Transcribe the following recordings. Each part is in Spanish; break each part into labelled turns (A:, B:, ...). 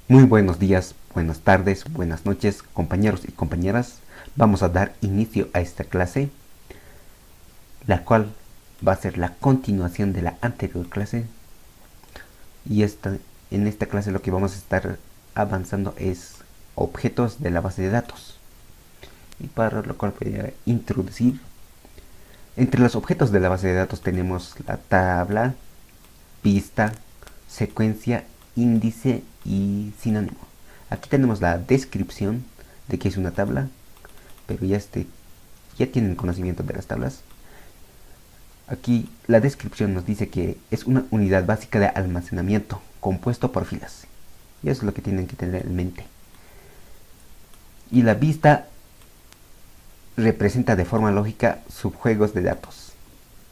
A: Muy buenos días, buenas tardes, buenas noches, compañeros y compañeras. Vamos a dar inicio a esta clase, la cual va a ser la continuación de la anterior clase. Y en esta clase lo que vamos a estar avanzando es objetos de la base de datos. Y para lo cual voy a introducir. Entre los objetos de la base de datos tenemos la tabla, pista, secuencia, índice y sinónimo. Aquí tenemos la descripción de qué es una tabla, pero ya tienen conocimiento de las tablas. Aquí la descripción nos dice que es una unidad básica de almacenamiento compuesto por filas. Y eso es lo que tienen que tener en mente. Y la vista representa de forma lógica subjuegos de datos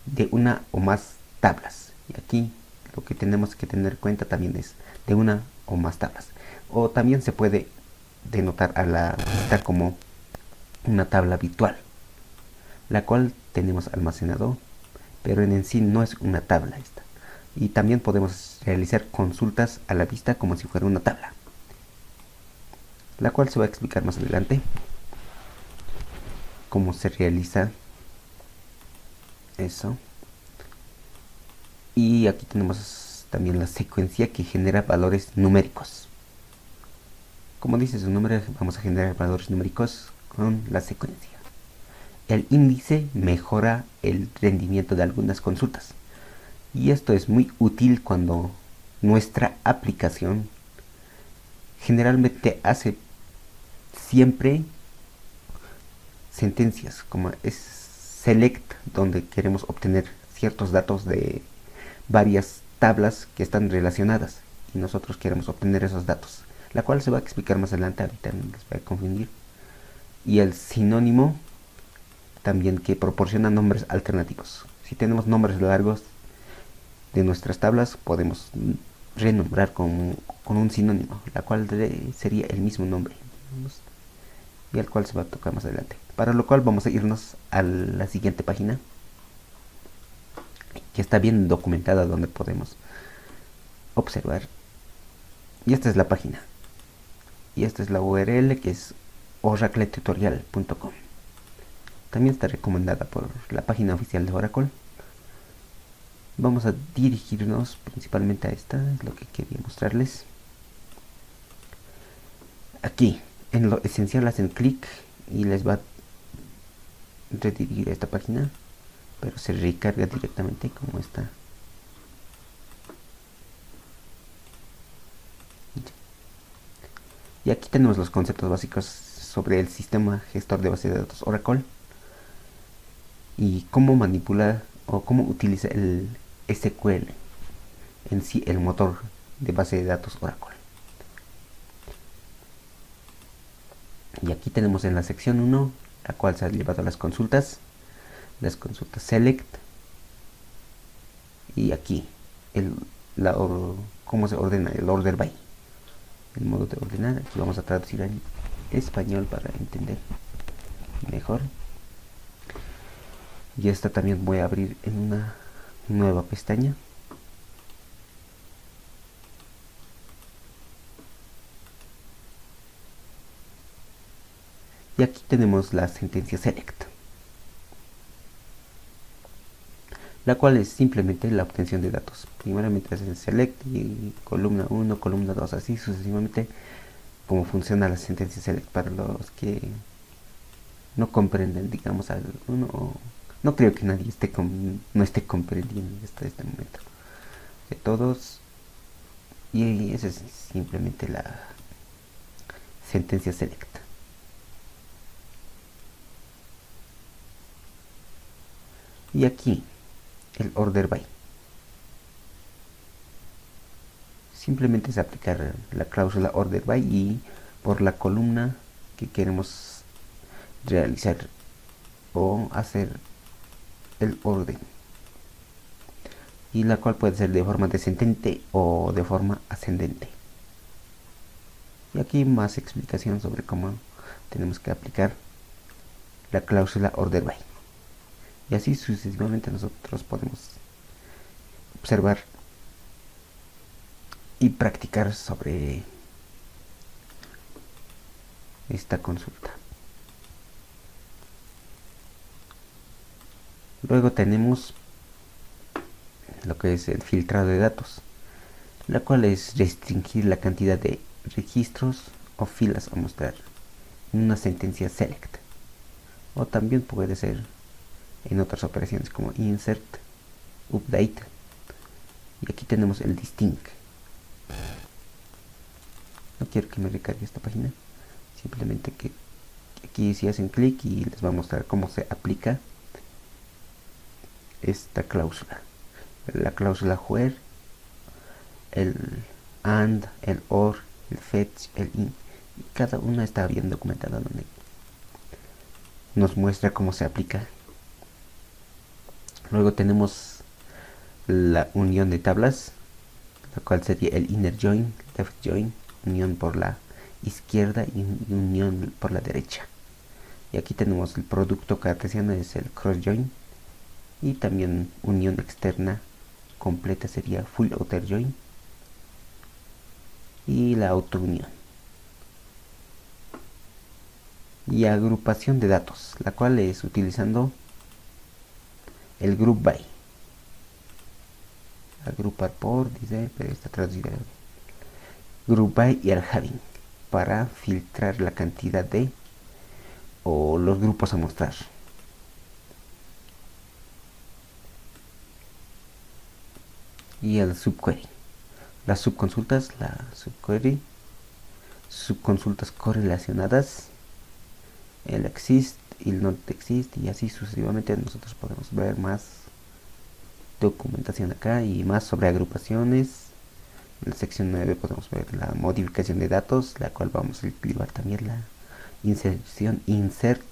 A: de una o más tablas. Y aquí lo que tenemos que tener en cuenta también es de una o más tablas. O también se puede denotar a la vista como una tabla virtual, la cual tenemos almacenado, pero en sí no es una tabla esta. Y también podemos realizar consultas a la vista como si fuera una tabla, la cual se va a explicar más adelante cómo se realiza eso. Y aquí tenemos también la secuencia que genera valores numéricos. Como dice su nombre, vamos a generar valores numéricos con la secuencia. El índice mejora el rendimiento de algunas consultas. Y esto es muy útil cuando nuestra aplicación generalmente hace siempre sentencias, como es select, donde queremos obtener ciertos datos de varias tablas que están relacionadas y nosotros queremos obtener esos datos, la cual se va a explicar más adelante, ahorita les voy a confundir. Y el sinónimo también, que proporciona nombres alternativos. Si tenemos nombres largos de nuestras tablas, podemos renombrar con un sinónimo, la cual sería el mismo nombre, y al cual se va a tocar más adelante. Para lo cual vamos a irnos a la siguiente página, que está bien documentada, donde podemos observar. Y esta es la página. Y esta es la URL, que es oracletutorial.com. También está recomendada por la página oficial de Oracle. Vamos a dirigirnos principalmente a esta, es lo que quería mostrarles. Aquí, en lo esencial, hacen clic y les va a redirigir a esta página, pero se recarga directamente como está. Y aquí tenemos los conceptos básicos sobre el sistema gestor de base de datos Oracle y cómo manipula o cómo utiliza el SQL en sí, el motor de base de datos Oracle. Y aquí tenemos en la sección 1, la cual se ha llevado a las consultas select, y aquí cómo se ordena el order by, el modo de ordenar. Aquí vamos a traducir en español para entender mejor. Y esta también voy a abrir en una nueva pestaña. Y aquí tenemos la sentencia select, la cual es simplemente la obtención de datos. Primeramente hacen select y columna 1, columna 2, así sucesivamente, como funciona la sentencia select. Para los que no comprenden, digamos, no creo que nadie no esté comprendiendo esto en este momento. De todos, y esa es simplemente la sentencia select. Y aquí el order by, simplemente es aplicar la cláusula order by y por la columna que queremos realizar o hacer el orden, y la cual puede ser de forma descendente o de forma ascendente. Y aquí más explicación sobre cómo tenemos que aplicar la cláusula order by, y así sucesivamente nosotros podemos observar y practicar sobre esta consulta. Luego tenemos lo que es el filtrado de datos, la cual es restringir la cantidad de registros o filas a mostrar en una sentencia select, o también puede ser en otras operaciones como insert, update, y aquí tenemos el distinct. No quiero que me recargue esta página, simplemente que aquí si hacen clic y les va a mostrar cómo se aplica esta cláusula, la cláusula where, el and, el or, el fetch, el in, y cada una está bien documentada donde nos muestra cómo se aplica. Luego tenemos la unión de tablas, la cual sería el inner join, left join, unión por la izquierda y unión por la derecha. Y aquí tenemos el producto cartesiano, es el cross join, y también unión externa completa sería full outer join, y la auto unión. Y agrupación de datos, la cual es utilizando el group by, agrupar por, dice, pero está traducida, group by y el having, para filtrar la cantidad de o los grupos a mostrar. Y el subquery, las subconsultas, la subquery, subconsultas correlacionadas, el exist y el not exist, y así sucesivamente. Nosotros podemos ver más documentación acá y más sobre agrupaciones. En la sección 9 podemos ver la modificación de datos, la cual vamos a activar también la inserción insert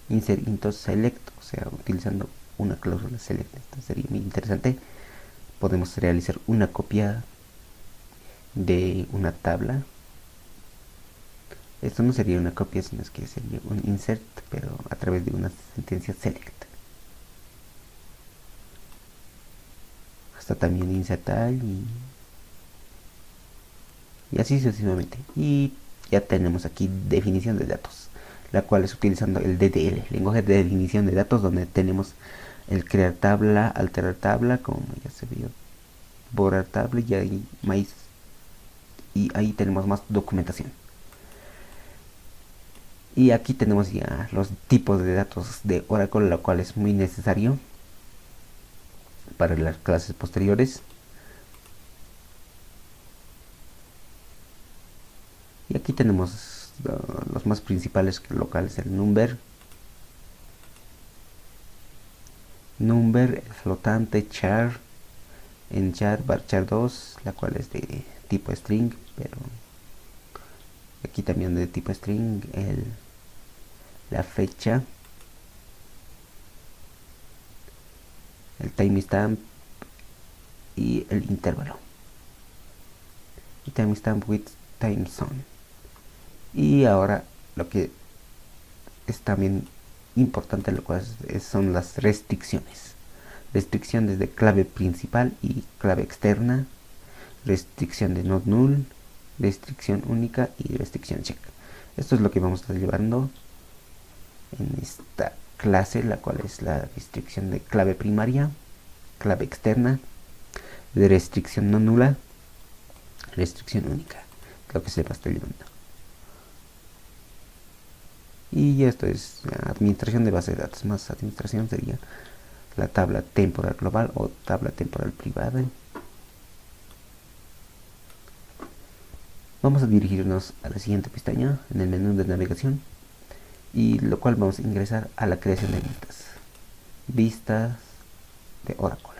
A: into select, o sea, utilizando una cláusula select. Esto sería muy interesante. Podemos realizar una copia de una tabla. Esto no sería una copia, sino es que sería un insert, pero a través de una sentencia select. Hasta también insertar y así sucesivamente. Y ya tenemos aquí definición de datos, la cual es utilizando el DDL, lenguaje de definición de datos, donde tenemos el crear tabla, alterar tabla, como ya se vio, borrar tabla, y ahí tenemos más documentación. Y aquí tenemos ya los tipos de datos de Oracle, lo cual es muy necesario para las clases posteriores. Y aquí tenemos los más principales locales, el number, el flotante, char, en char, varchar 2, la cual es de tipo string, pero aquí también de tipo string, la fecha, el timestamp y el intervalo, y timestamp with time zone. Y ahora lo que es también importante, lo cual son las restricciones. Restricciones de clave principal y clave externa, restricción de not null, restricción única y restricción check. Esto es lo que vamos a estar llevando en esta clase, la cual es la restricción de clave primaria, clave externa, de restricción no nula, restricción única, lo que se va a estar llevando. Y esto es administración de base de datos. Más administración sería la tabla temporal global o tabla temporal privada. Vamos a dirigirnos a la siguiente pestaña en el menú de navegación, y lo cual vamos a ingresar a la creación de vistas de Oracle.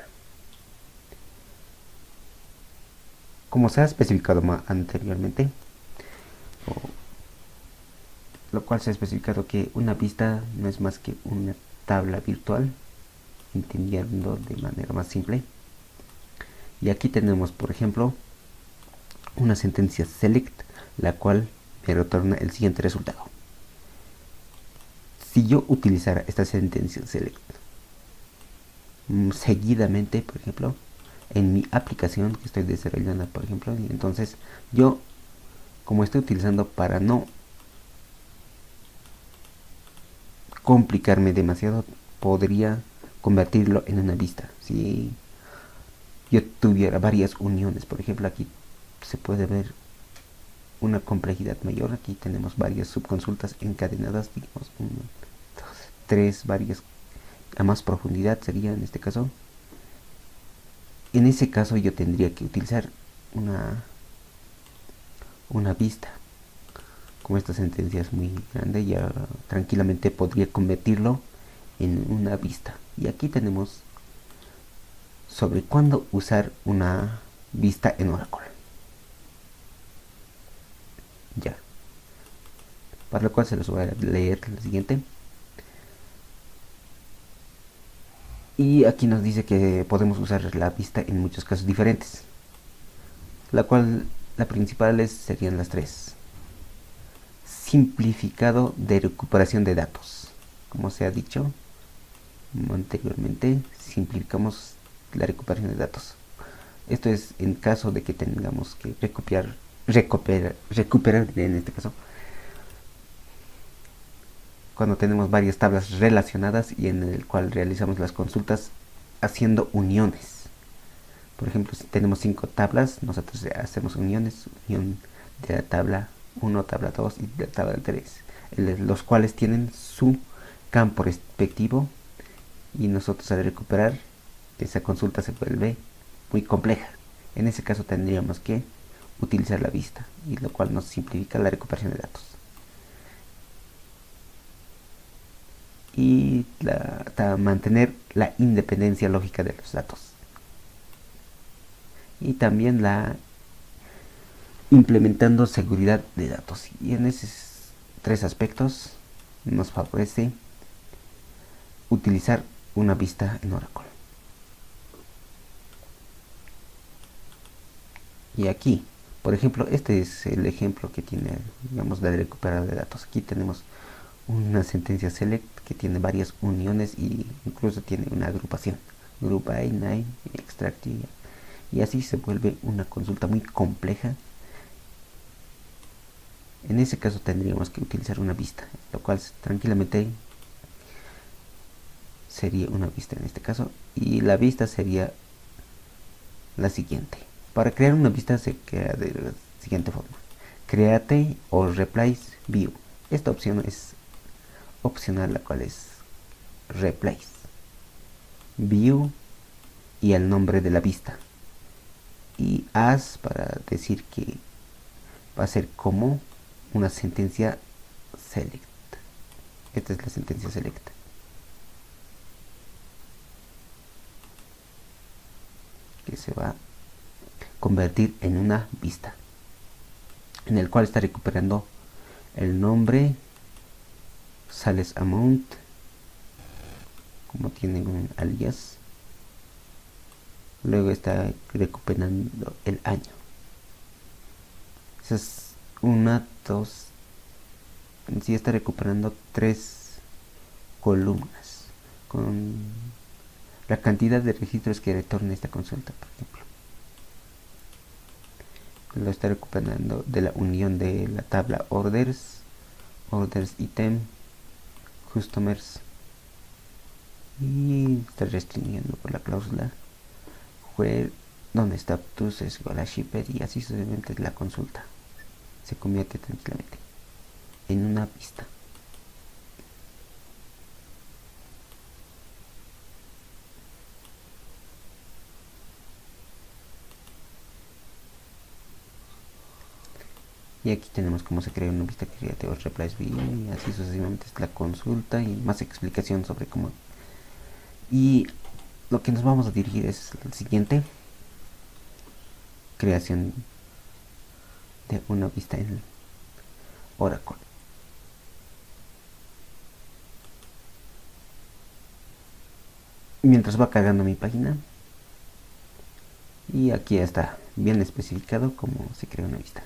A: Como se ha especificado anteriormente, lo cual se ha especificado que una vista no es más que una tabla virtual, entendiendo de manera más simple. Y aquí tenemos, por ejemplo, una sentencia select, la cual me retorna el siguiente resultado. Si yo utilizara esta sentencia select seguidamente, por ejemplo, en mi aplicación que estoy desarrollando, por ejemplo, y entonces yo, como estoy utilizando para no complicarme demasiado, podría convertirlo en una vista. Si yo tuviera varias uniones, por ejemplo, aquí se puede ver una complejidad mayor. Aquí tenemos varias subconsultas encadenadas, digamos, 1, 2, 3, varias a más profundidad sería en este caso. En ese caso yo tendría que utilizar una vista. Como esta sentencia es muy grande, ya tranquilamente podría convertirlo en una vista. Y aquí tenemos sobre cuándo usar una vista en Oracle. Ya. Para lo cual se los voy a leer lo siguiente. Y aquí nos dice que podemos usar la vista en muchos casos diferentes. La cual, la principales serían las tres. Simplificado de recuperación de datos. Como se ha dicho anteriormente, simplificamos la recuperación de datos. Esto es en caso de que tengamos que recuperar en este caso, cuando tenemos varias tablas relacionadas y en el cual realizamos las consultas haciendo uniones. Por ejemplo, si tenemos 5 tablas, nosotros hacemos uniones, unión de la tabla 1, tabla 2 y de la tabla 3, los cuales tienen su campo respectivo, y nosotros al recuperar esa consulta se vuelve muy compleja. En ese caso tendríamos que utilizar la vista, y lo cual nos simplifica la recuperación de datos. Y mantener la independencia lógica de los datos. Y también la implementando seguridad de datos. Y en esos tres aspectos nos favorece utilizar una vista en Oracle. Y aquí, por ejemplo, este es el ejemplo que tiene, digamos, de recuperar de datos. Aquí tenemos una sentencia select que tiene varias uniones y incluso tiene una agrupación, group by, name, extract, y así se vuelve una consulta muy compleja. En ese caso tendríamos que utilizar una vista, lo cual tranquilamente sería una vista en este caso, y la vista sería la siguiente. Para crear una vista se crea de la siguiente forma: create o replace view. Esta opción es opcional, la cual es replace view y el nombre de la vista, y as para decir que va a ser como una sentencia select. Esta es la sentencia select. Que se va a convertir en una vista, en el cual está recuperando el nombre, sales amount, como tiene un alias. Luego está recuperando el año. Esa es una, dos. En sí está recuperando 3 columnas con la cantidad de registros que retorna esta consulta, por ejemplo. Lo está recuperando de la unión de la tabla orders item, customers, y está restringiendo por la cláusula where, donde status es igual a shipper, y así sucesivamente la consulta se convierte tranquilamente en una vista. Y aquí tenemos cómo se crea una vista creativa o replace view, y así sucesivamente es la consulta y más explicación sobre cómo. Y lo que nos vamos a dirigir es el siguiente: creación de una vista en Oracle. Mientras va cargando mi página, y aquí está bien especificado cómo se crea una vista.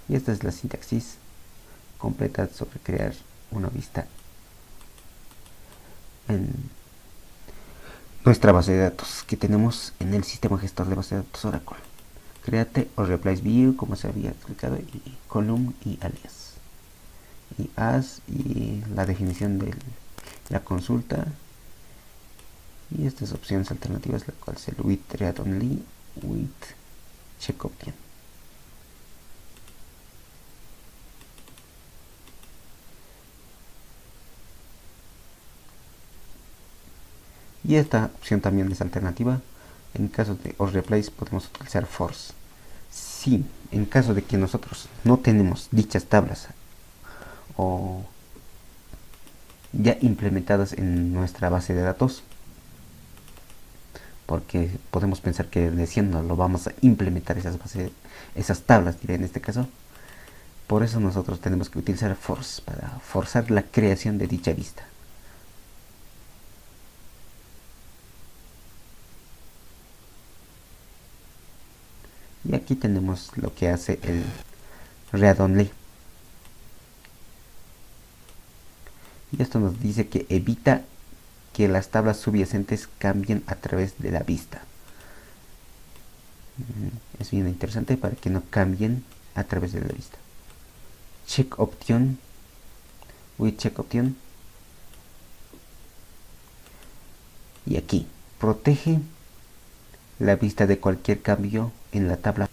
A: Y esta es la sintaxis completa sobre crear una vista en nuestra base de datos que tenemos en el sistema gestor de base de datos Oracle. Create o replace view, como se había explicado, y column y alias. y as y la definición de la consulta, y estas opciones alternativas, la cual es el with read only, with check option. Y esta opción también es alternativa. En caso de os replace podemos utilizar force. Si en caso de que nosotros no tenemos dichas tablas o ya implementadas en nuestra base de datos, porque podemos pensar que recién no lo vamos a implementar esas tablas, diré en este caso. Por eso nosotros tenemos que utilizar force para forzar la creación de dicha vista. Y aquí tenemos lo que hace el read only. Y esto nos dice que evita que las tablas subyacentes cambien a través de la vista. Es bien interesante para que no cambien a través de la vista. Check option, with check option. Y aquí, protege la vista de cualquier cambio en la tabla.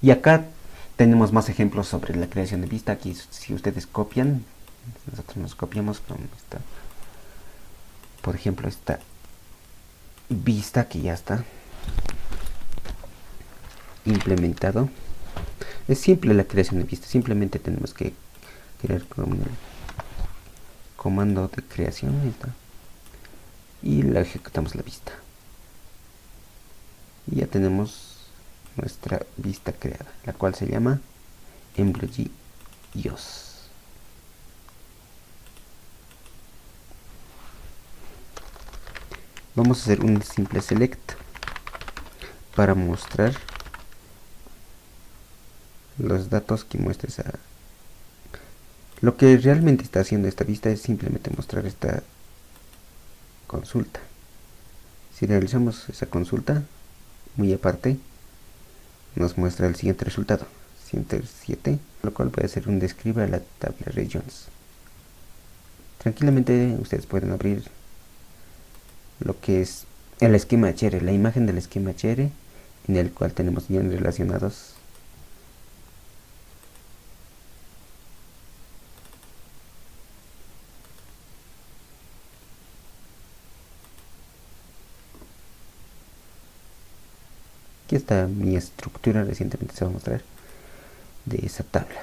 A: Y acá tenemos más ejemplos sobre la creación de vista. Aquí si ustedes copian, nosotros nos copiamos con esta, por ejemplo, esta vista que ya está implementado. Es simple la creación de vista, simplemente tenemos que crear con el comando de creación, ahí está, y la ejecutamos la vista. Y ya tenemos nuestra vista creada, la cual se llama Employee iOS. Vamos a hacer un simple select para mostrar los datos que muestres a... Lo que realmente está haciendo esta vista es simplemente mostrar esta consulta. Si realizamos esa consulta, muy aparte, nos muestra el siguiente resultado, 107, lo cual puede ser un describe a la tabla regions. Tranquilamente ustedes pueden abrir lo que es el esquema HR, la imagen del esquema HR, en el cual tenemos bien relacionados aquí está mi estructura, recientemente se va a mostrar de esa tabla,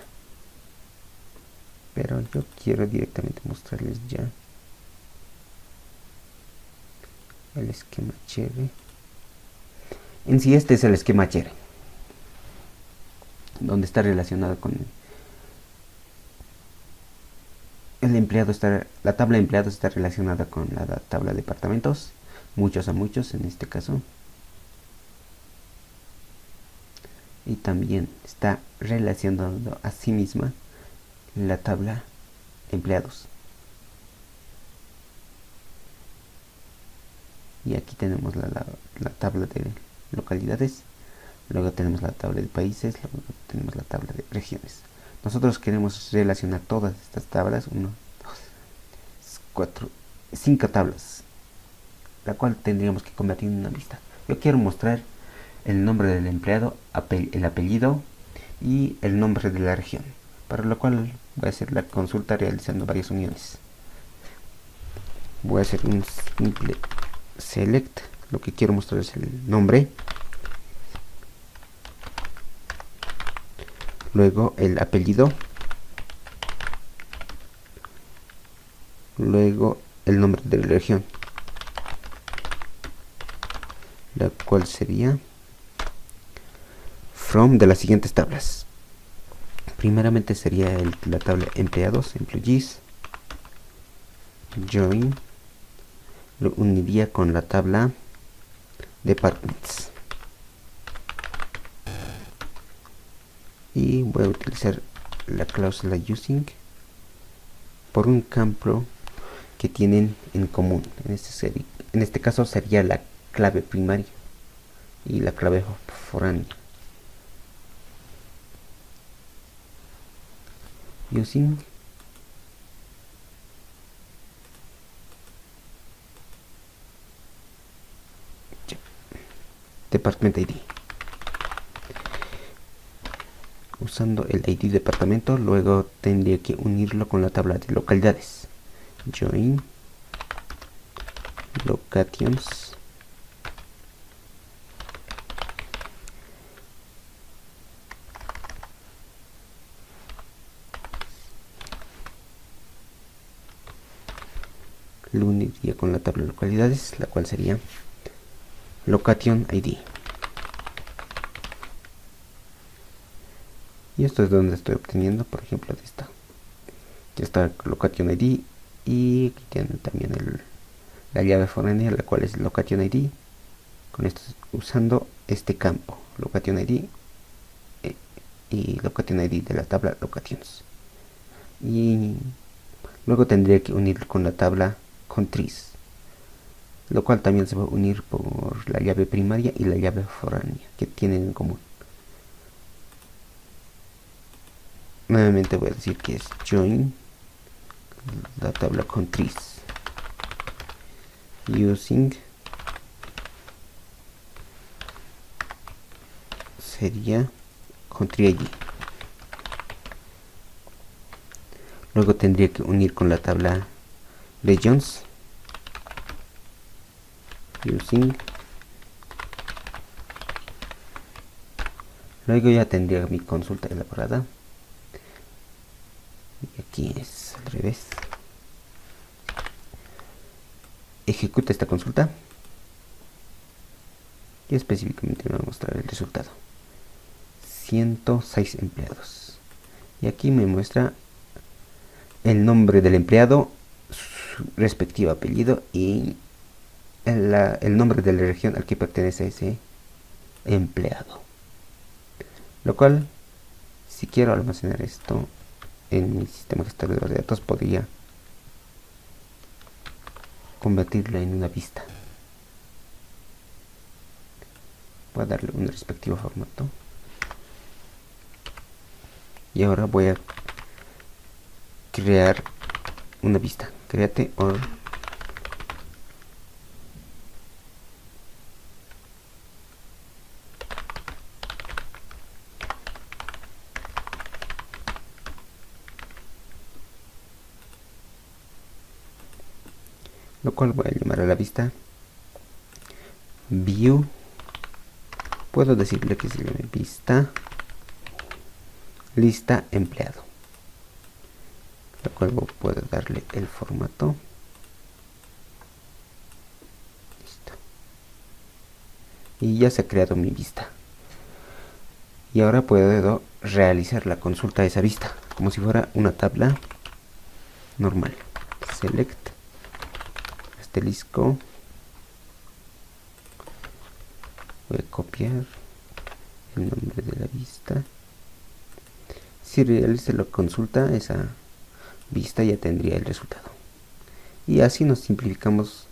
A: pero yo quiero directamente mostrarles ya el esquema HR. En sí este es el esquema HR, donde está relacionado con el empleado, la tabla de empleados está relacionada con la tabla de departamentos, muchos a muchos en este caso, y también está relacionando a sí misma la tabla empleados. Y aquí tenemos la tabla de localidades, luego tenemos la tabla de países, luego tenemos la tabla de regiones. Nosotros queremos relacionar todas estas tablas, 1, 2, 4, 5 tablas, la cual tendríamos que convertir en una lista. Yo quiero mostrar el nombre del empleado, el apellido y el nombre de la región, para lo cual voy a hacer la consulta realizando varias uniones. Voy a hacer un simple select, lo que quiero mostrar es el nombre, luego el apellido, luego el nombre de la región, la cual sería from de las siguientes tablas. Primeramente sería la tabla empleados, employees, join, lo uniría con la tabla departments, y voy a utilizar la cláusula using por un campo que tienen en común. En este caso sería la clave primaria y la clave foránea. using department ID. Usando el ID departamento, luego tendría que unirlo con la tabla de localidades. Join locations lo uniría con la tabla de localidades, la cual sería location ID. Y esto es donde estoy obteniendo, por ejemplo, de esta. Ya está location ID, y aquí tienen también la llave foránea, la cual es location ID. Con esto, usando este campo, location ID y location ID de la tabla locations. Y luego tendría que unir con la tabla countries, lo cual también se va a unir por la llave primaria y la llave foránea que tienen en común. Nuevamente voy a decir que es join la tabla countries using sería country ID. Luego tendría que unir con la tabla regions using. Luego ya tendría mi consulta elaborada. Y aquí es al revés. Ejecuta esta consulta. Y específicamente me va a mostrar el resultado. 106 empleados. Y aquí me muestra el nombre del empleado, su respectivo apellido y el nombre de la región al que pertenece ese empleado. Lo cual, si quiero almacenar esto en mi sistema gestor de base de datos, podría convertirlo en una vista. Voy a darle un respectivo formato. Y ahora voy a crear una vista. Create or lo cual voy a llamar a la vista view. Puedo decirle que se llame vista lista empleado, lo cual puedo darle el formato. Listo. Y ya se ha creado mi vista. Y ahora puedo realizar la consulta de esa vista como si fuera una tabla normal. Select asterisco. Voy a copiar el nombre de la vista. Si realice la consulta, esa vista ya tendría el resultado. Y así nos simplificamos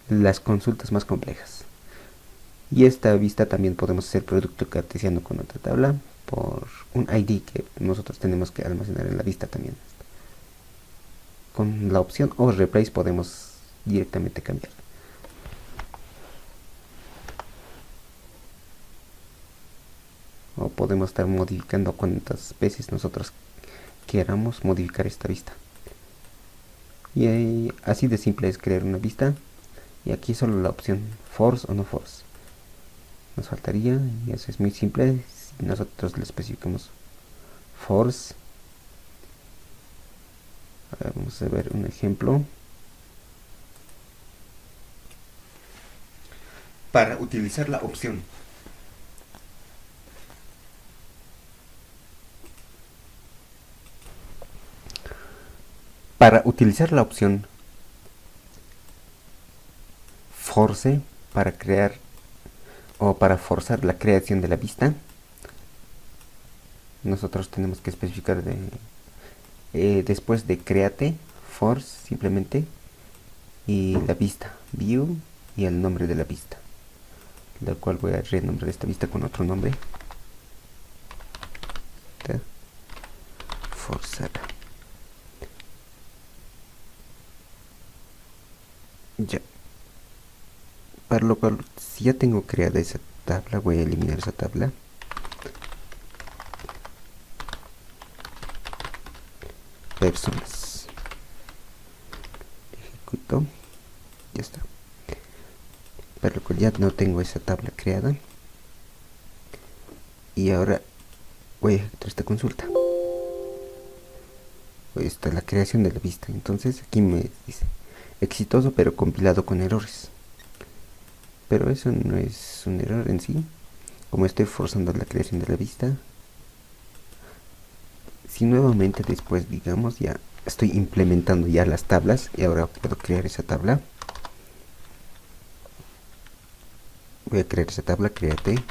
A: las consultas más complejas. Y esta vista también podemos hacer producto cartesiano con otra tabla por un ID que nosotros tenemos que almacenar en la vista también. Con la opción o replace podemos directamente cambiar. O podemos estar modificando cuantas veces nosotros queramos modificar esta vista. Y así de simple es crear una vista. Y aquí solo la opción force o no force nos faltaría, y eso es muy simple. Si nosotros le especificamos force, ahora vamos a ver un ejemplo. Para utilizar la opción force para crear o para forzar la creación de la vista, nosotros tenemos que especificar después de create force simplemente y la vista view y el nombre de la vista, la cual voy a renombrar esta vista con otro nombre, para lo cual, si ya tengo creada esa tabla, voy a eliminar esa tabla. Personas. Ejecuto. Ya está. Para lo cual ya no tengo esa tabla creada. Y ahora voy a ejecutar esta consulta. Esta es la creación de la vista. Entonces aquí me dice exitoso pero compilado con errores. Pero eso no es un error en sí. Como estoy forzando la creación de la vista, si nuevamente después, digamos, ya estoy implementando ya las tablas y ahora puedo crear esa tabla. Voy a crear esa tabla, créate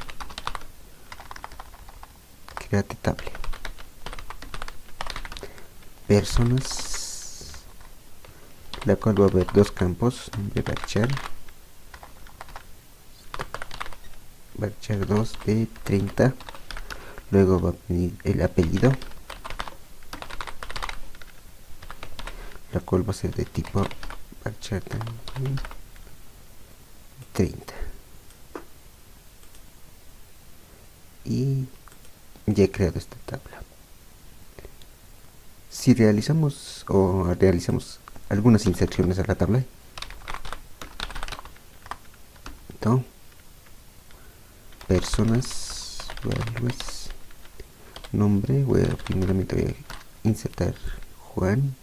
A: tabla. Personas, la cual va a haber dos campos, nombre varchar 2 de 30. Luego va a venir el apellido, la cual va a ser de tipo varchar también 30. Y ya he creado esta tabla. Si realizamos algunas inserciones a la tabla, entonces, personas, values, nombre, primeramente voy a insertar Juan.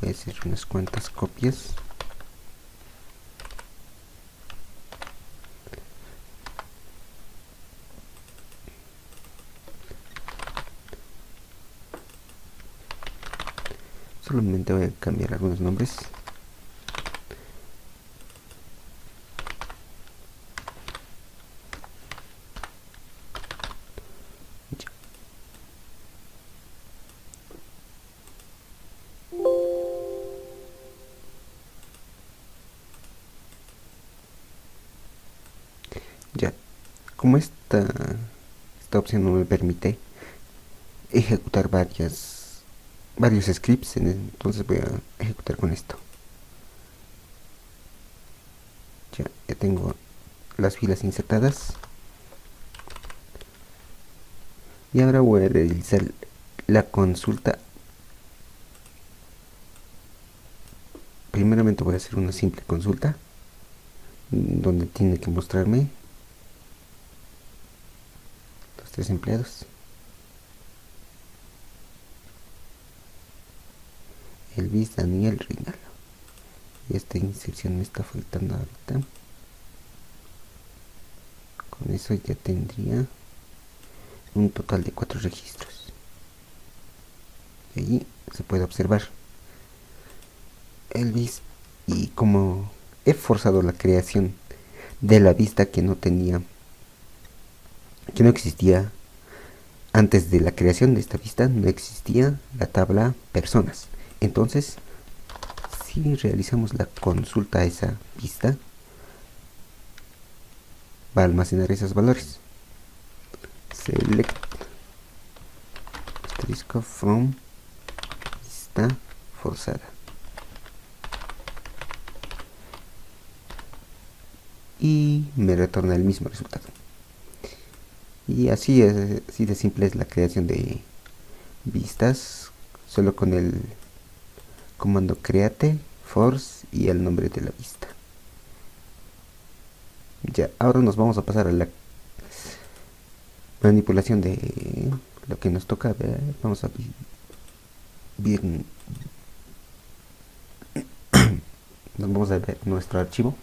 A: Voy a hacer unas cuantas copias. Solamente voy a cambiar algunos nombres. Ya, como esta opción no me permite ejecutar varios scripts, entonces voy a ejecutar con esto. Ya tengo las filas insertadas y ahora voy a realizar la consulta. Primeramente voy a hacer una simple consulta donde tiene que mostrarme los 3 empleados, Elvis, Daniel, Reinaldo. Y esta inserción me está faltando ahorita. Con eso ya tendría un total de 4 registros. Y allí se puede observar Elvis, y como he forzado la creación de la vista que no existía antes de la creación de esta vista, no existía la tabla personas. Entonces, si realizamos la consulta a esa vista, va a almacenar esos valores. Select asterisco from vista forzada. Y me retorna el mismo resultado. Y así de simple es la creación de vistas, solo con el comando create, force y el nombre de la vista. Ya, ahora nos vamos a pasar a la manipulación de lo que nos toca ver. Vamos a ver nos vamos a ver nuestro archivo.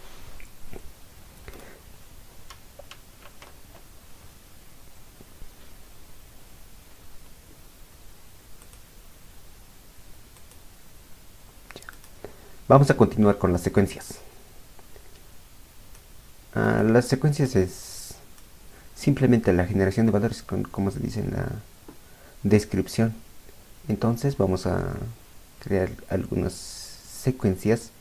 A: Vamos a continuar con las secuencias. Las secuencias es simplemente la generación de valores, como se dice en la descripción. Entonces vamos a crear algunas secuencias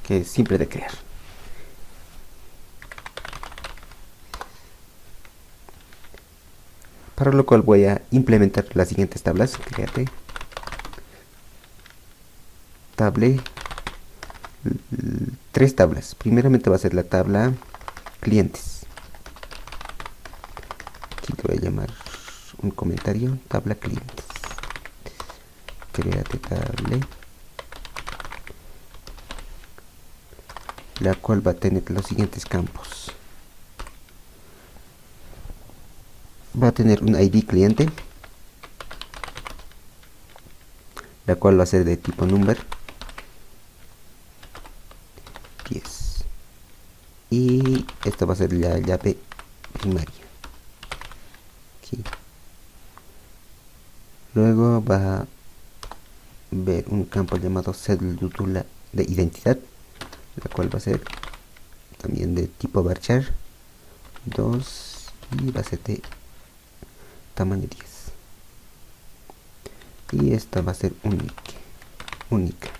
A: que es simple de crear. para lo cual voy a implementar las siguientes tablas. Créate table, tres tablas. Primeramente va a ser la tabla clientes. Aquí te voy a llamar un comentario, tabla clientes. Créate table, la cual va a tener los siguientes campos. Va a tener un ID cliente, la cual va a ser de tipo number 10, y esta va a ser la llave primaria. Aquí. Luego va a ver un campo llamado cédula de identidad, la cual va a ser también de tipo varchar 2 y va a ser de tamaño 10, y esta va a ser única.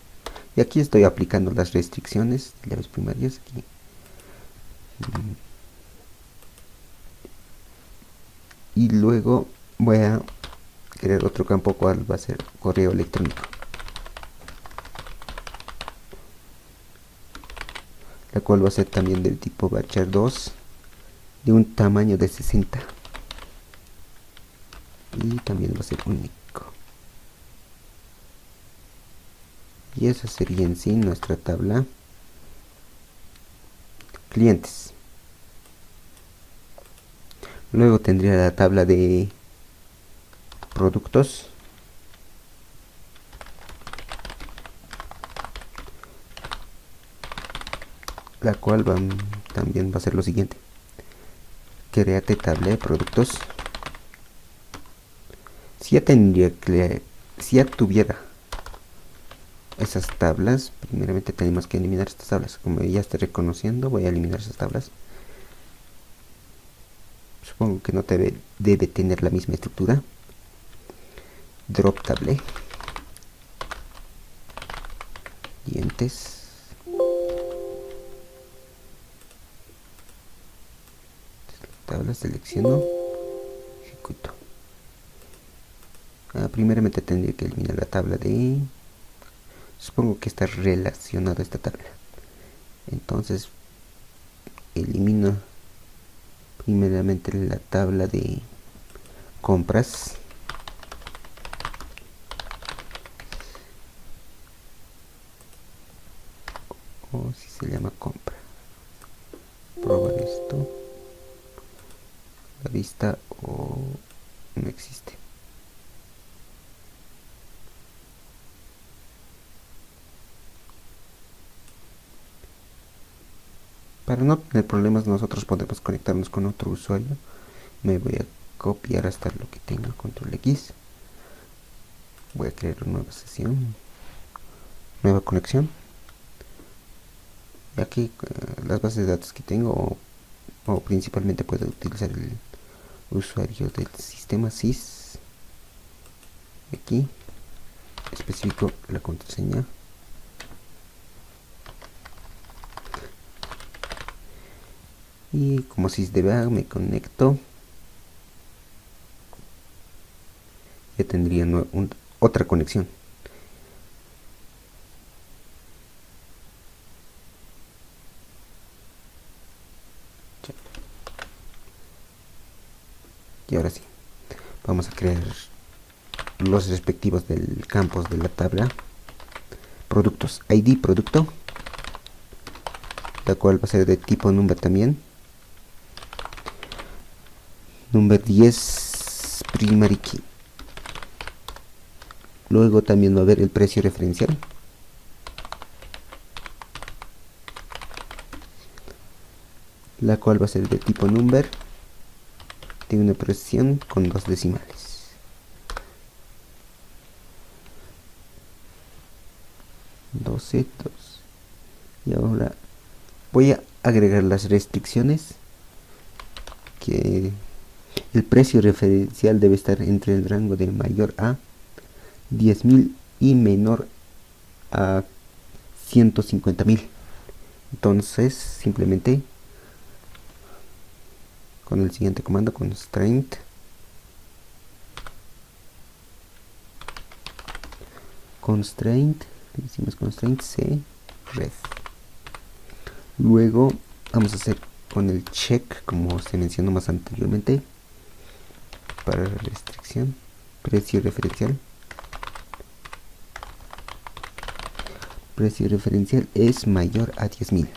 A: Y aquí estoy aplicando las restricciones de llaves primarias. Aquí. Y luego voy a crear otro campo, cual va a ser correo electrónico, la cual va a ser también del tipo varchar 2 de un tamaño de 60, y también va a ser único. Y esa sería en sí nuestra tabla clientes. Luego tendría la tabla de productos, la cual también va a ser lo siguiente. Créate tabla de productos. Si ya tuviera esas tablas, primeramente tenemos que eliminar estas tablas. Como ya estoy reconociendo, voy a eliminar esas tablas. Supongo que no debe tener la misma estructura. Drop table, dientes, tabla, selecciono, ejecuto. Primeramente tendría que eliminar la tabla de... Supongo que está relacionada a esta tabla. Entonces elimino primeramente la tabla de compras. O si se llama compra. Probar esto. La vista o no existe. Para no tener problemas, nosotros podemos conectarnos con otro usuario. Me voy a copiar hasta lo que tenga, control X. Voy a crear una nueva sesión, nueva conexión. Y aquí las bases de datos que tengo, o principalmente puedo utilizar el usuario del sistema sys. Aquí especifico la contraseña. Y como sysdbag me conecto. Ya tendría otra conexión. Y ahora sí, vamos a crear los respectivos del campos de la tabla. Productos, ID producto, la cual va a ser de tipo number también. Number 10 primary key. Luego también va a haber el precio referencial, la cual va a ser de tipo number, de una presión con 2 decimales. Y ahora voy a agregar las restricciones, que el precio referencial debe estar entre el rango de mayor a 10.000 y menor a 150.000. Entonces simplemente con el siguiente comando, constraint constraint, le decimos constraint c ref. Luego vamos a hacer con el check, como se mencionó más anteriormente, para la restricción, precio referencial. Precio referencial es mayor a 10.000.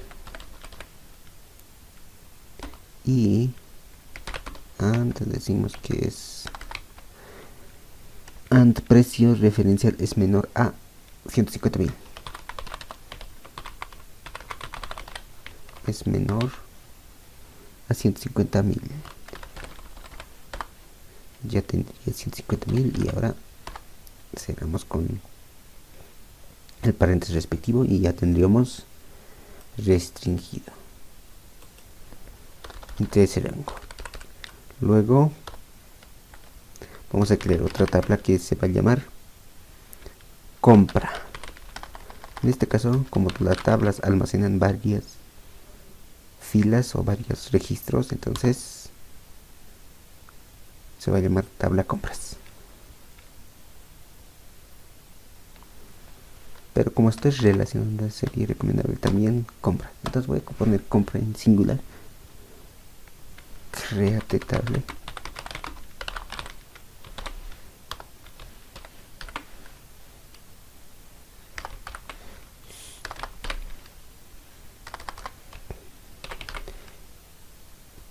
A: Y antes decimos que es precio referencial es menor a 150.000. Es menor a 150.000. Ya tendría 150.000 y ahora cerramos con el paréntesis respectivo y ya tendríamos restringido entre ese rango. Luego vamos a crear otra tabla que se va a llamar compra. En este caso, como las tablas almacenan varias filas o varios registros, entonces se va a llamar tabla compras. Pero como esto es relacionado, sería recomendable también compra. Entonces voy a poner compra en singular. Créate tabla.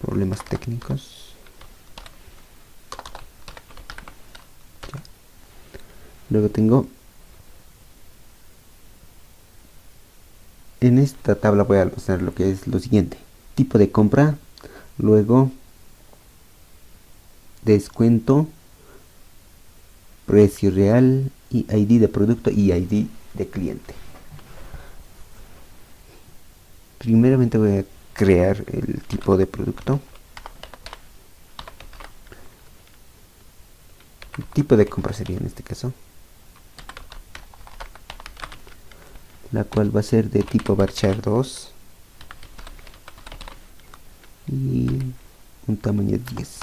A: Problemas técnicos. Ya. Luego tengo en esta tabla voy a almacenar lo que es lo siguiente: tipo de compra, luego descuento, precio real y ID de producto y ID de cliente. Primeramente voy a crear el tipo de producto. El tipo de compra sería en este caso, la cual va a ser de tipo varchar 2 y un tamaño 10.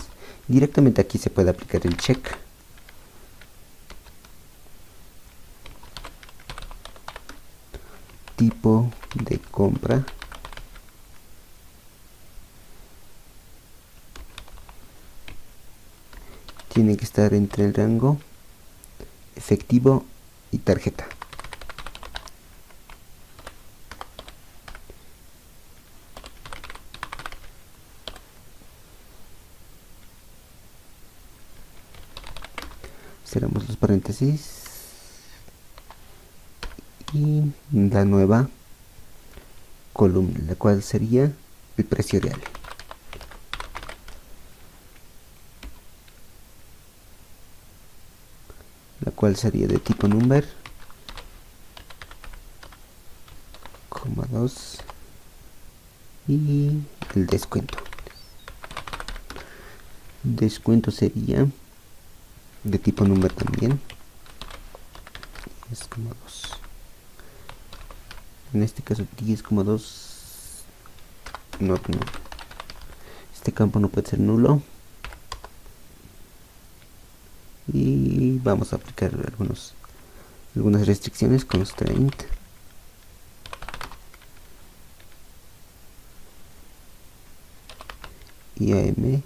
A: Directamente aquí se puede aplicar el check. Tipo de compra tiene que estar entre el rango efectivo y tarjeta. Cerramos los paréntesis y la nueva columna, la cual sería el precio real. La cual sería de tipo number, coma 2 y el descuento. Descuento sería de tipo number también, 10,2. En este caso 10,2 no. Este campo no puede ser nulo. Y vamos a aplicar algunas restricciones. Constraint IAM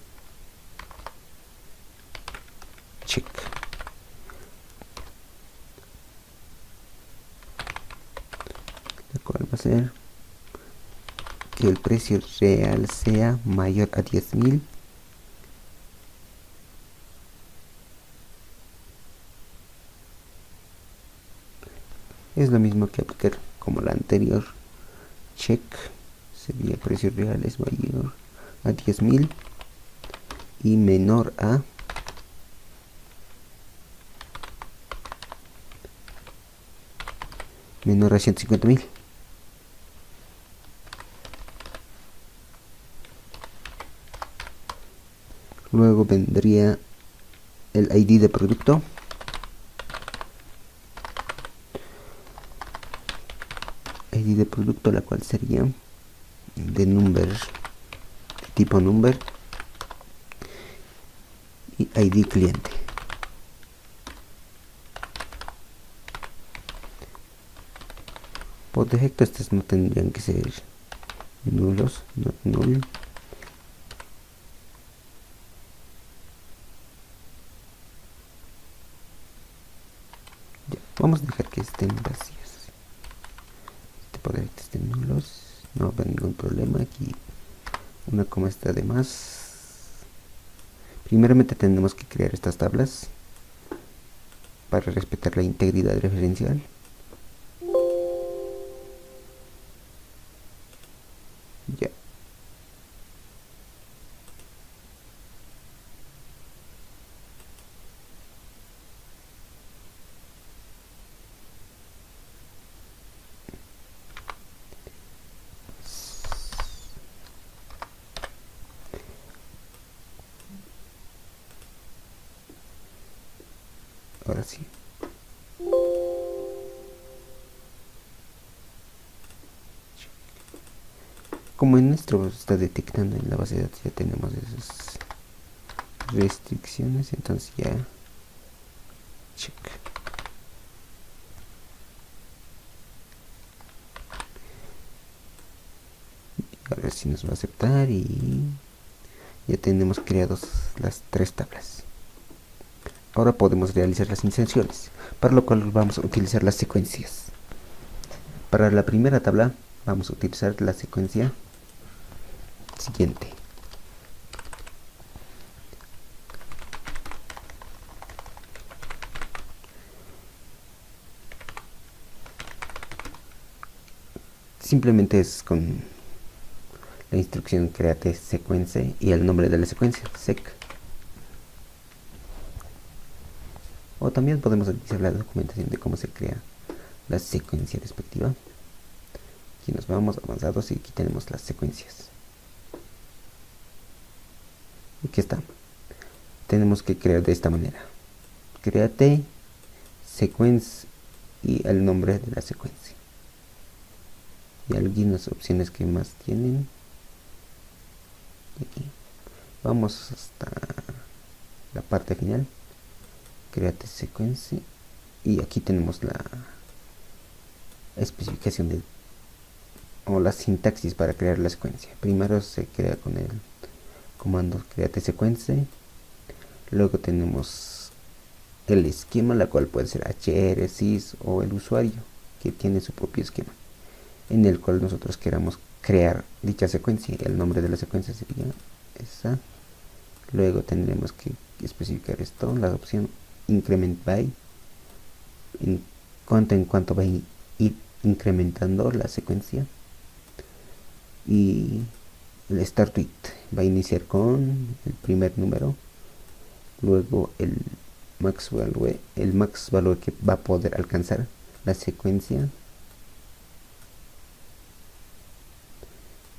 A: check. La cual va a ser que el precio real sea mayor a 10.000. Es lo mismo que aplicar como la anterior. Check sería precio real es mayor a 10.000 y menor a menor a 150.000. Luego vendría el ID de producto. ID de producto, la cual sería de number, tipo number y ID cliente. Por defecto estos no tendrían que ser nulos, no null. Ya, vamos a dejar que estén vacíos. Por defecto estén nulos, no va a haber ningún problema. Aquí una coma está de más. Primeramente tenemos que crear estas tablas para respetar la integridad referencial. Ya. Ahora sí. Como en nuestro está detectando en la base de datos, ya tenemos esas restricciones, entonces ya check. Ahora sí nos va a aceptar y ya tenemos creados las tres tablas. Ahora podemos realizar las inserciones, para lo cual vamos a utilizar las secuencias. Para la primera tabla vamos a utilizar la secuencia siguiente. Simplemente es con la instrucción create secuencia y el nombre de la secuencia, sec. O también podemos utilizar la documentación de cómo se crea la secuencia respectiva. Aquí nos vamos avanzados y aquí tenemos las secuencias. Aquí está. Tenemos que crear de esta manera. Create sequence y el nombre de la secuencia. Y algunas opciones que más tienen. Aquí. Vamos hasta la parte final. Create sequence. Y aquí tenemos la especificación o la sintaxis para crear la secuencia. Primero se crea con el comando create sequence. Luego tenemos el esquema, la cual puede ser HR, sys o el usuario, que tiene su propio esquema, en el cual nosotros queramos crear dicha secuencia. El nombre de la secuencia sería esa. Luego tendremos que especificar esto, la opción increment by, en cuanto va a ir incrementando la secuencia. Y el start with va a iniciar con el primer número, luego el max value que va a poder alcanzar la secuencia,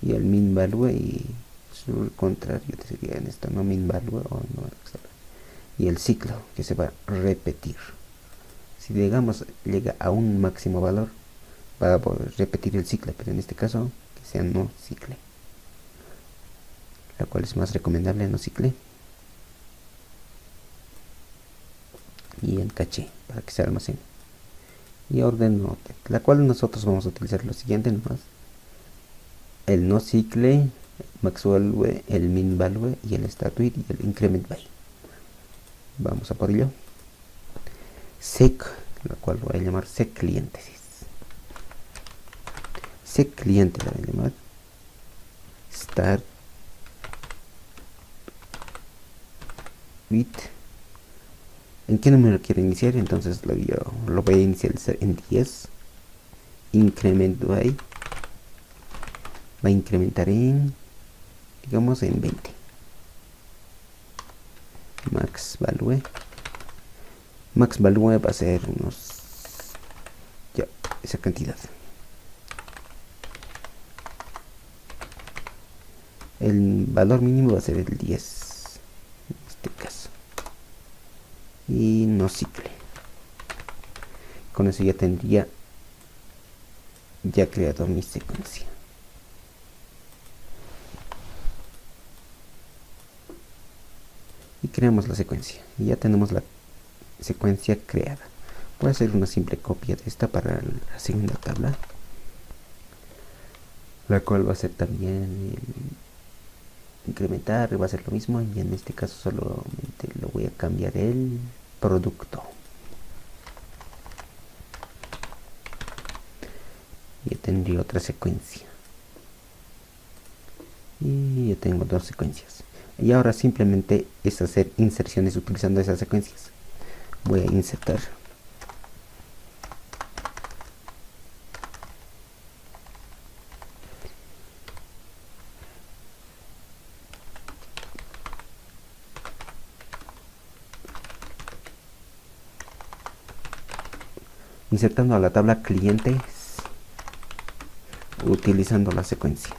A: y el min value, y su contrario sería en esto, no min value o no, y el ciclo que se va a repetir. Si digamos llega a un máximo valor, va a poder repetir el ciclo, pero en este caso que sea no cicle, la cual es más recomendable no cicle. Y el caché para que se almacene, y orden no, la cual nosotros vamos a utilizar lo siguiente nomás: el no cicle, max value, el min value y el start with y el increment by. Vamos a por ello. Sec, la cual voy a llamar sec cliente. Sec cliente la voy a llamar start with. ¿En qué número quiero iniciar? Entonces lo voy a iniciar en 10. Increment by va a incrementar en, digamos, en 20. Max value va a ser unos, ya, esa cantidad. El valor mínimo va a ser el 10 en este caso, y no cicle. Con eso ya tendría ya creado mi secuencia. Y creamos la secuencia y ya tenemos la secuencia creada. Voy a hacer una simple copia de esta para la segunda tabla. la cual va a ser también incrementar, va a ser lo mismo, y en este caso solamente lo voy a cambiar el producto. Ya tendría otra secuencia, y ya tengo dos secuencias, y ahora simplemente es hacer inserciones utilizando esas secuencias. Voy a insertar insertando a la tabla clientes utilizando la secuencia.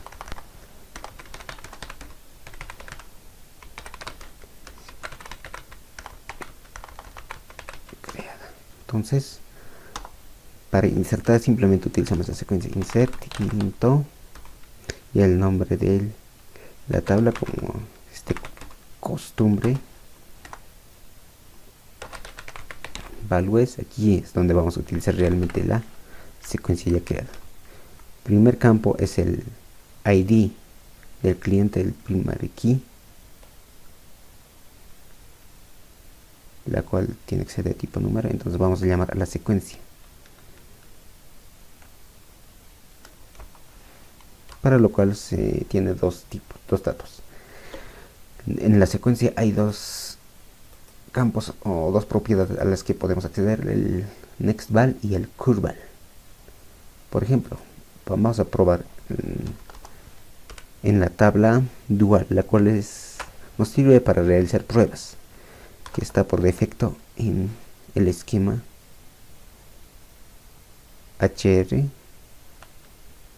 A: Entonces, para insertar simplemente utilizamos la secuencia insert into y el nombre de la tabla como costumbre. Values, aquí es donde vamos a utilizar realmente la secuencia ya creada. Primer campo es el ID del cliente del primary key, la cual tiene que ser de tipo número, entonces vamos a llamar a la secuencia, para lo cual se tiene dos datos. En la secuencia hay dos campos o dos propiedades a las que podemos acceder, el nextVal y el curval. Por ejemplo, vamos a probar en la tabla dual, la cual nos sirve para realizar pruebas, que está por defecto en el esquema HR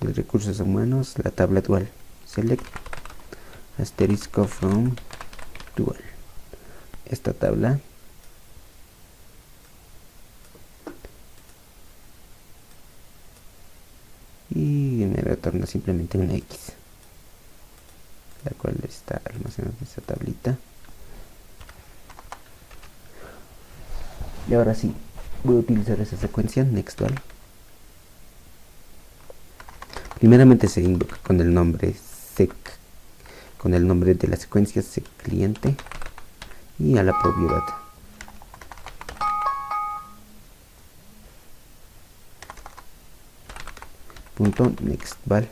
A: de recursos humanos, la tabla dual. Select asterisco from dual. Esta tabla y me retorna simplemente una X, la cual está almacenada en esta tablita. Y ahora sí, voy a utilizar esa secuencia nextVal. Primeramente se invoca con el nombre sec, con el nombre de la secuencia sec cliente, y a la propiedad. Punto nextVal.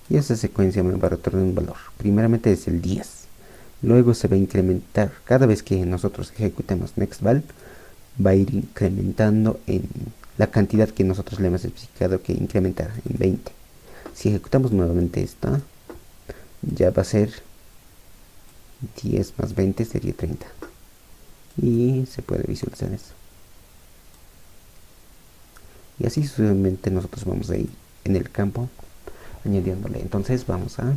A: Y esa secuencia me va a retornar un valor. Primeramente es el 10. Luego se va a incrementar. Cada vez que nosotros ejecutemos nextVal, va a ir incrementando en la cantidad que nosotros le hemos especificado que incrementar en 20. Si ejecutamos nuevamente esta, ya va a ser 10 más 20 sería 30. Y se puede visualizar eso. Y así sucesivamente nosotros vamos a ir en el campo añadiéndole. Entonces vamos a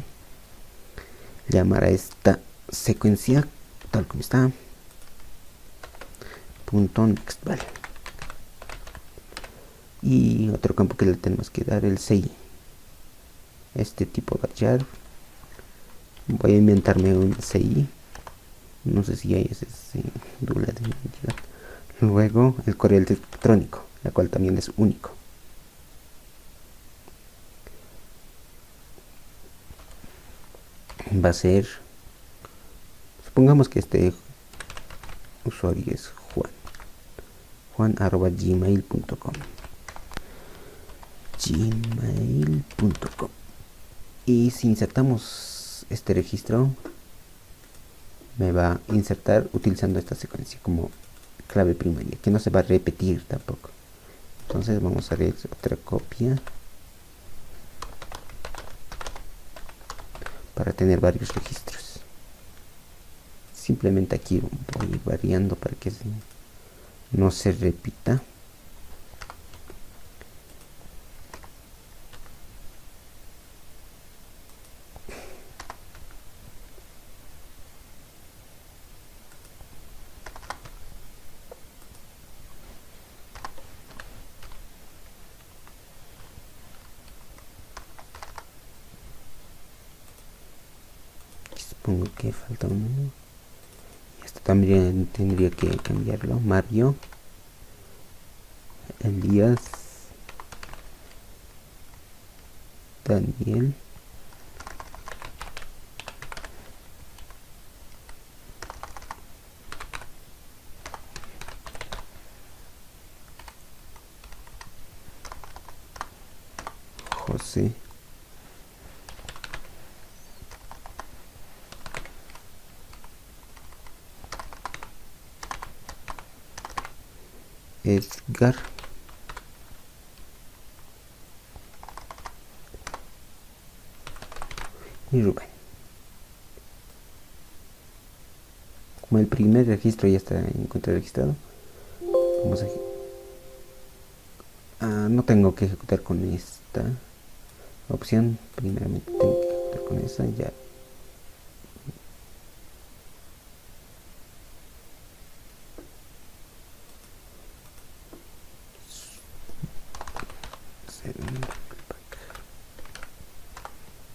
A: llamar a esta secuencia tal como está, punto nextVal, y otro campo que le tenemos que dar el CI, este tipo varchar. Voy a inventarme un CI, no sé si hay ese cédula de identidad. Luego el correo electrónico, la cual también es único. Va a ser, supongamos que este usuario es juan@gmail.com, y si insertamos este registro, me va a insertar utilizando esta secuencia como clave primaria, que no se va a repetir tampoco. Entonces vamos a hacer otra copia para tener varios registros. Simplemente aquí voy a ir variando para que no se repita. Supongo que falta uno. Ya está. también tendría que cambiarlo. Mario, Elías, Daniel, José, Edgar, y Rubén. Como el primer registro ya está en cuenta registrado, vamos a no tengo que ejecutar con esta opción. Primeramente tengo que ejecutar con esa. Ya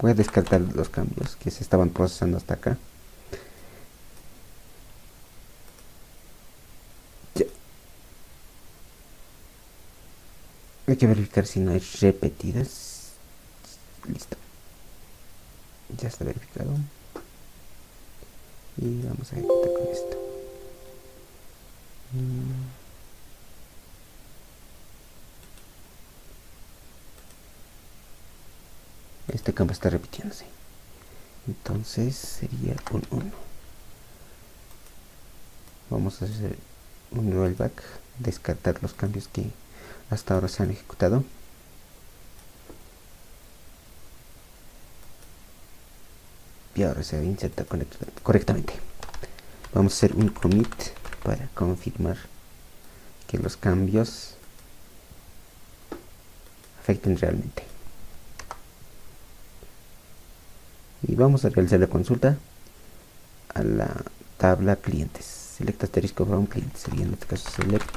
A: voy a descartar los cambios que se estaban procesando hasta acá. Ya. Hay que verificar si no hay repetidas. Listo, ya está verificado. Y vamos a ejecutar con esto. Este campo está repitiéndose, entonces sería un 1. Vamos a hacer un rollback, descartar los cambios que hasta ahora se han ejecutado. Y ahora se inserta correctamente. Vamos a hacer un commit para confirmar que los cambios afecten realmente. Y vamos a realizar la consulta a la tabla clientes. Select asterisco from clientes. Sería en este caso select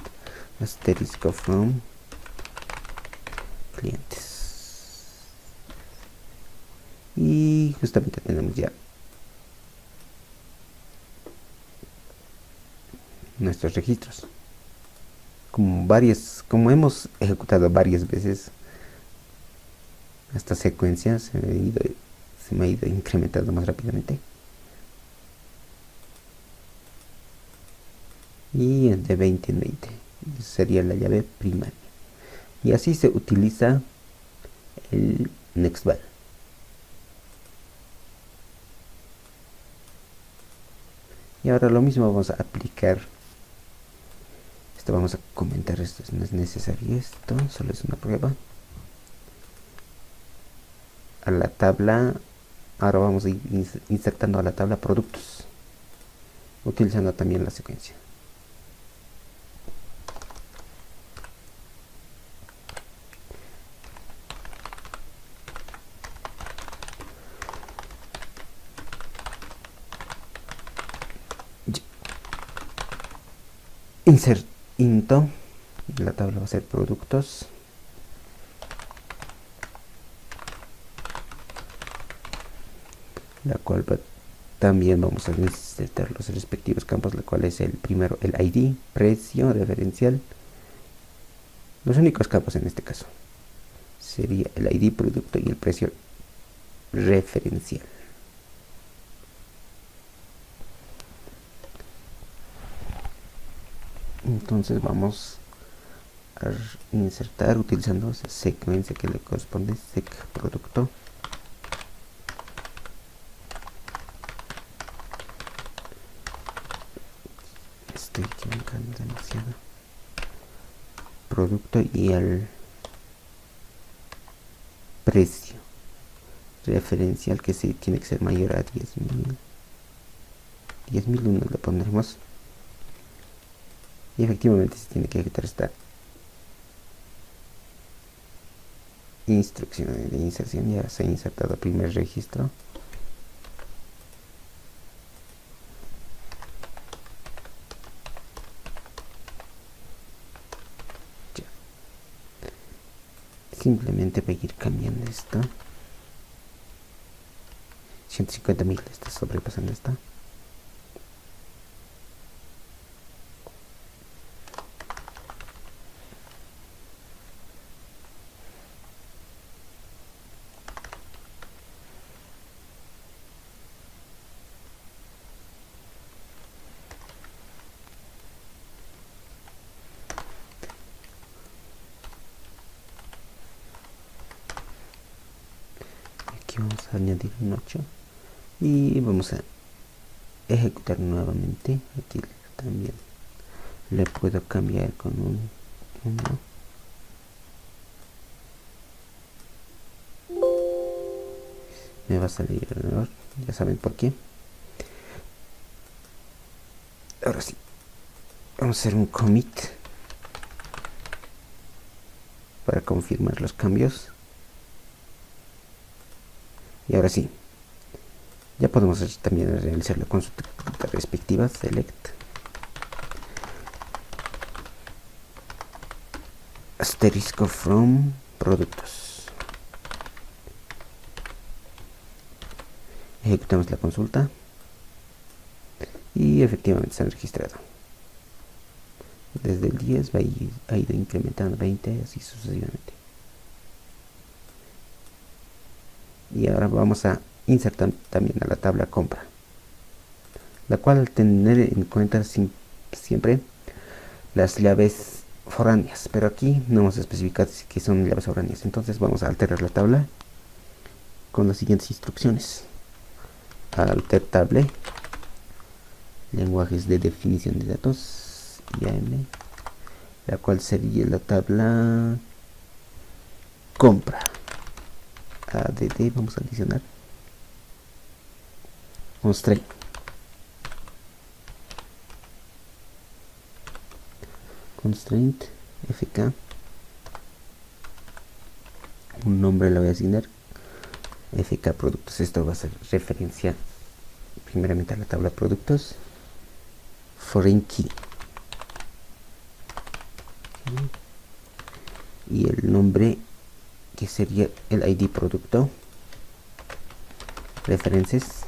A: asterisco from clientes. Y justamente tenemos ya nuestros registros. Como hemos ejecutado varias veces esta secuencia, se me ha ido incrementando más rápidamente. Y de 20 en 20 sería la llave primaria. Y así se utiliza el nextval. Y ahora lo mismo vamos a aplicar. Esto vamos a comentar, esto no es necesario, esto solo es una prueba. A la tabla, ahora vamos a ir insertando a la tabla productos, utilizando también la secuencia. Insert into, la tabla va a ser productos, la cual también vamos a insertar los respectivos campos, la cual es el primero, el ID, precio, referencial. Los únicos campos en este caso sería el ID producto y el precio referencial. Entonces vamos a insertar utilizando esa secuencia que le corresponde, sec producto. Estoy equivocando demasiado. Producto y el precio referencial, que se tiene que ser mayor a 10.000. 10.001 le pondremos. Y efectivamente se tiene que ejecutar esta instrucción de inserción. Ya se ha insertado el primer registro. Ya. Simplemente voy a ir cambiando esto. 150.000 está sobrepasando esta. aquí vamos a añadir un 8 y vamos a ejecutar nuevamente. Aquí también le puedo cambiar con un 1. Me va a salir el error, ya saben por qué. Ahora sí, vamos a hacer un commit para confirmar los cambios. Y ahora sí, ya podemos también realizar la consulta respectiva. Select asterisco from productos. Ejecutamos la consulta y efectivamente se han registrado. Desde el 10 ha ido incrementando 20, así sucesivamente. Y ahora vamos a insertar también a la tabla compra, la cual al tener en cuenta siempre las llaves foráneas, pero aquí no hemos especificado que son llaves foráneas. Entonces vamos a alterar la tabla con las siguientes instrucciones: alter table, lenguajes de definición de datos, IAM, la cual sería la tabla compra. Add, vamos a adicionar constraint, fk, un nombre le voy a asignar fk productos. Esto va a ser referencia primeramente a la tabla productos. Foreign key y el nombre que sería el ID producto. Referencias,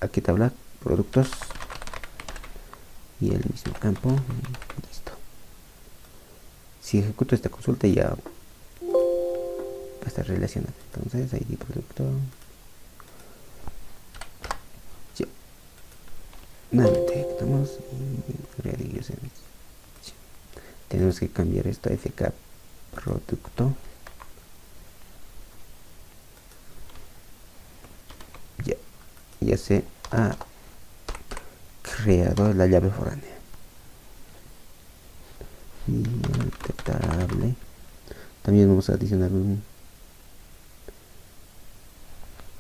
A: a qué tabla productos y el mismo campo. Listo. Si ejecuto esta consulta ya va a estar relacionado. Entonces ID producto, ya. Nuevamente ejecutamos y crear user. Tenemos que cambiar esto a fk producto. Ya se ha creado la llave foránea. Y table. También vamos a adicionar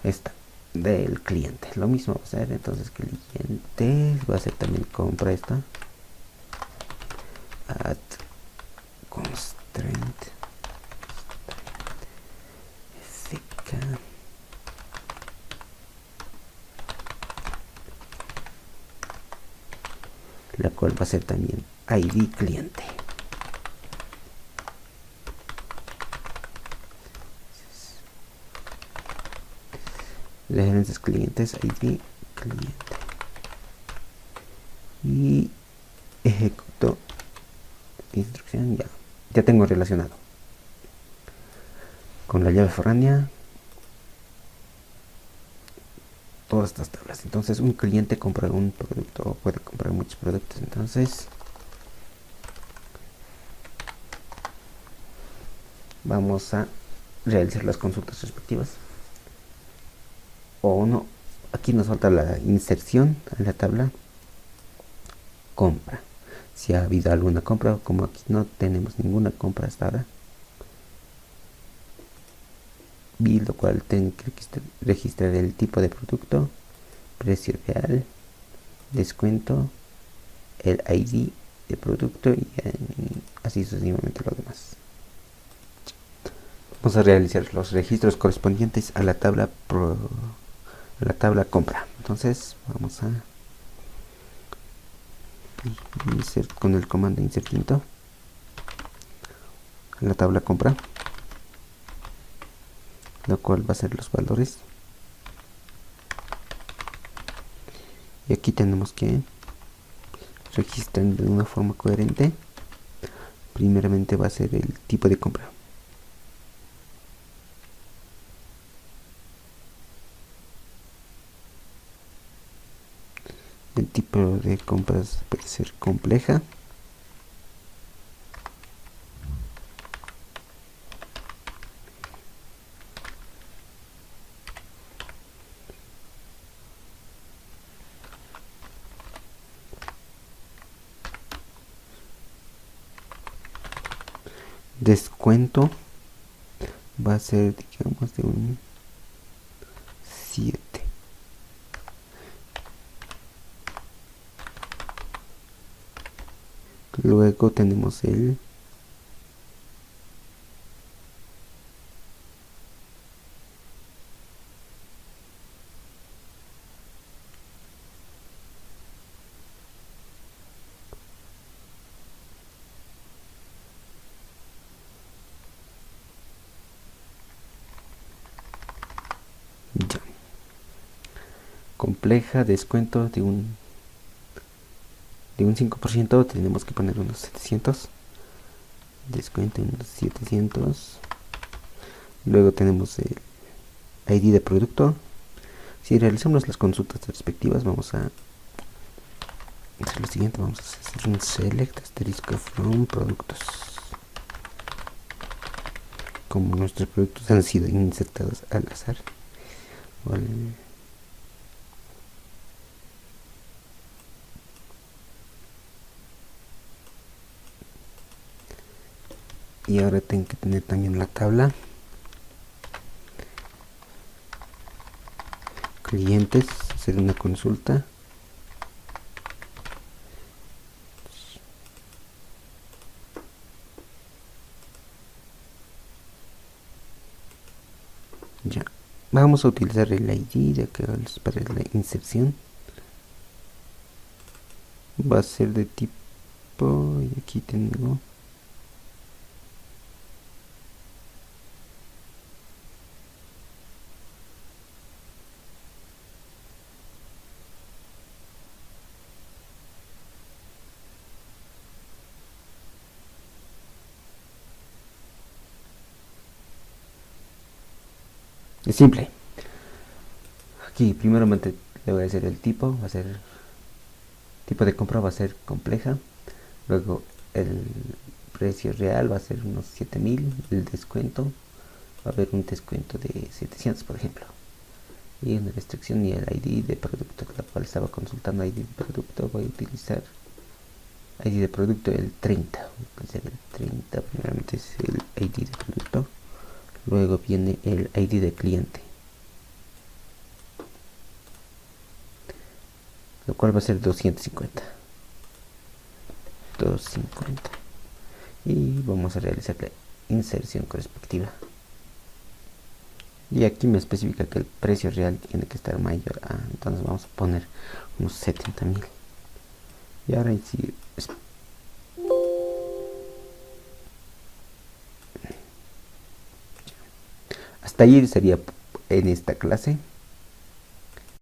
A: esta del cliente. Lo mismo va a ser, entonces cliente va a ser también compra esta. Add constraint fk, la cual va a ser también ID cliente. Referencias clientes, ID cliente. Y ejecuto instrucción. Ya tengo relacionado con la llave foránea todas estas tablas. Entonces un cliente compra un producto o puede comprar muchos productos. Entonces vamos a realizar las consultas respectivas. O no, aquí nos falta la inserción en la tabla compra. Si ha habido alguna compra, como aquí no tenemos ninguna compra hasta ahora, lo cual tengo que registrar el tipo de producto, precio real, descuento, el ID de producto y así sucesivamente lo demás. Vamos a realizar los registros correspondientes a la tabla compra. Entonces vamos a insert con el comando insert into a la tabla compra, lo cual va a ser los valores. Y aquí tenemos que registrar de una forma coherente. Primeramente va a ser el tipo de compra. El tipo de compras puede ser compleja, descuento va a ser, digamos, de un 7. Luego tenemos el ya. Compleja, descuento de un 5%, tenemos que poner unos 700. Descuento unos 700. Luego tenemos el ID de producto. Si realizamos las consultas respectivas, vamos a hacer lo siguiente. Vamos a hacer un select asterisco from productos. Como nuestros productos han sido insertados al azar, ¿vale? Y ahora tengo que tener también la tabla clientes, hacer una consulta. Ya, vamos a utilizar el ID de acá para la inserción. Va a ser de tipo, y aquí tengo es simple. Aquí primeramente le voy a hacer el tipo, va a ser tipo de compra, va a ser compleja. Luego el precio real va a ser unos 7000. El descuento va a haber un descuento de 700, por ejemplo. Y en la restricción y el ID de producto, la cual estaba consultando ID de producto, voy a utilizar ID de producto el 30. Voy a el 30, primeramente es el ID de producto. Luego viene el ID de cliente, lo cual va a ser 250. Y vamos a realizar la inserción correspectiva. Y aquí me especifica que el precio real tiene que estar mayor a, entonces vamos a poner unos 70.000. Y ahora sí, hasta ahí sería en esta clase.